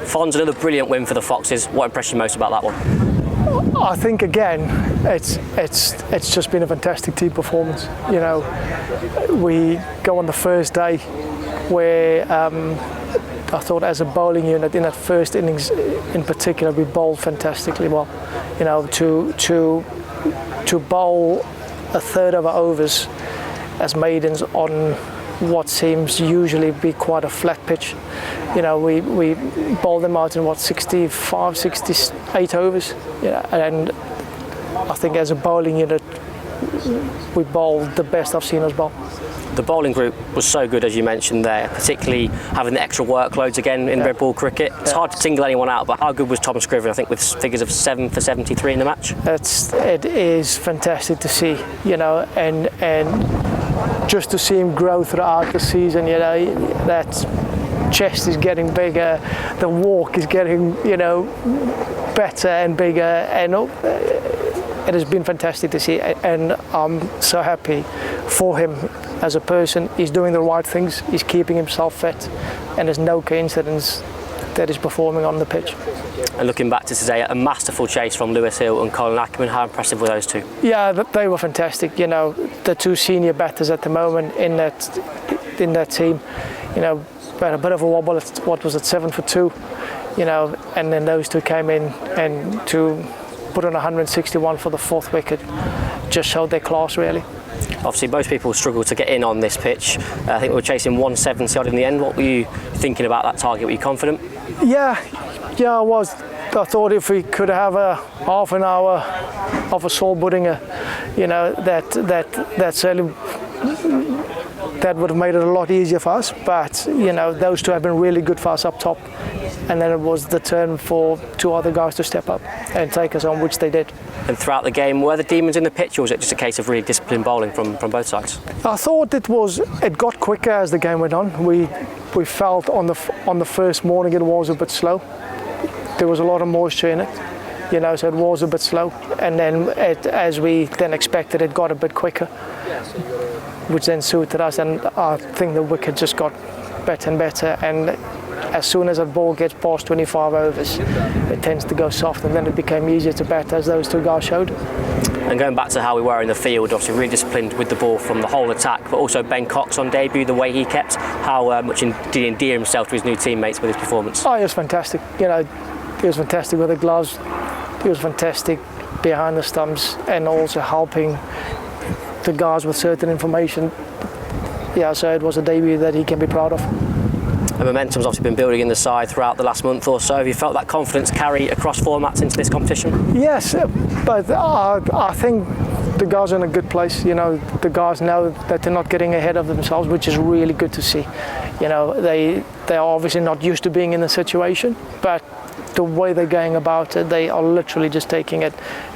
Fonz, another brilliant win for the Foxes. What impressed you most about that one? I think again, it's just been a fantastic team performance. You know, we go on the first day where I thought as a bowling unit in that first innings in particular we bowled fantastically well. You know, to bowl a third of our overs as maidens on what seems usually be quite a flat pitch. You know, we bowled them out in 65, 68 overs. Yeah, and I think as a bowling unit, we bowled the best I've seen us bowl. The bowling group was so good, as you mentioned there, particularly having the extra workloads again in red ball cricket. It's hard to single anyone out, but how good was Tom Scriven, I think, with figures of 7 for 73 in the match? It is fantastic to see, you know, and just to see him grow throughout the season. You know, that chest is getting bigger, the walk is getting, you know, better and bigger, and it has been fantastic to see, and I'm so happy for him as a person. He's doing the right things, he's keeping himself fit, and there's no coincidence that he's performing on the pitch. And looking back to today, a masterful chase from Lewis Hill and Colin Ackerman. How impressive were those two? Yeah, they were fantastic. You know, the two senior batters at the moment in that team. You know, had a bit of a wobble at, what was it, 7 for 2. You know, and then those two came in and to put on 161 for the 4th wicket just showed their class, really. Obviously, most people struggle to get in on this pitch. I think we were chasing 170 odd in the end. What were you thinking about that target? Were you confident? Yeah, I was. I thought if we could have a half an hour of a sole Buddinger, you know, that certainly that would have made it a lot easier for us. But you know, those two have been really good for us up top, and then it was the turn for two other guys to step up and take us on, which they did. And throughout the game, were the demons in the pitch, or was it just a case of really disciplined bowling from both sides? I thought it got quicker as the game went on. We felt on the first morning it was a bit slow. There was a lot of moisture in it, you know, so it was a bit slow. And then as we then expected, it got a bit quicker, which then suited us. And I think the wicket just got better and better. And as soon as a ball gets past 25 overs, it tends to go soft, and then it became easier to bat, as those two guys showed. And going back to how we were in the field, obviously really disciplined with the ball from the whole attack, but also Ben Cox on debut, the way he kept, how much did he endear himself to his new teammates with his performance? Oh, he was fantastic. You know, he was fantastic with the gloves. He was fantastic behind the stumps, and also helping the guys with certain information. Yeah, so it was a debut that he can be proud of. And momentum's obviously been building in the side throughout the last month or so. Have you felt that confidence carry across formats into this competition? Yes, but I think the guys are in a good place. You know, the guys know that they're not getting ahead of themselves, which is really good to see. You know, they are obviously not used to being in the situation, but the way they're going about it, they are literally just taking it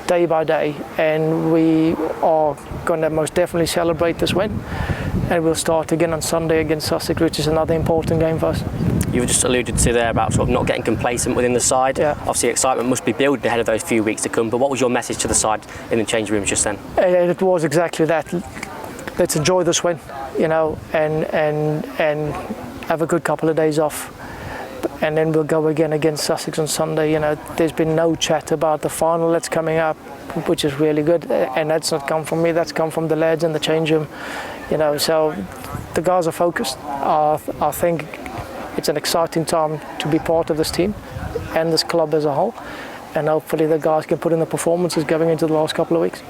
day by day, and we are going to most definitely celebrate this win. And we'll start again on Sunday against Sussex, which is another important game for us. You just alluded to there about sort of not getting complacent within the side. Yeah. Obviously, excitement must be building ahead of those few weeks to come. But what was your message to the side in the change room just then? It was exactly that. Let's enjoy this win, you know, and have a good couple of days off. And then we'll go again against Sussex on Sunday. You know, there's been no chat about the final that's coming up, which is really good. And that's not come from me, that's come from the lads in the change room. You know, so the guys are focused. I think it's an exciting time to be part of this team and this club as a whole. And hopefully the guys can put in the performances going into the last couple of weeks.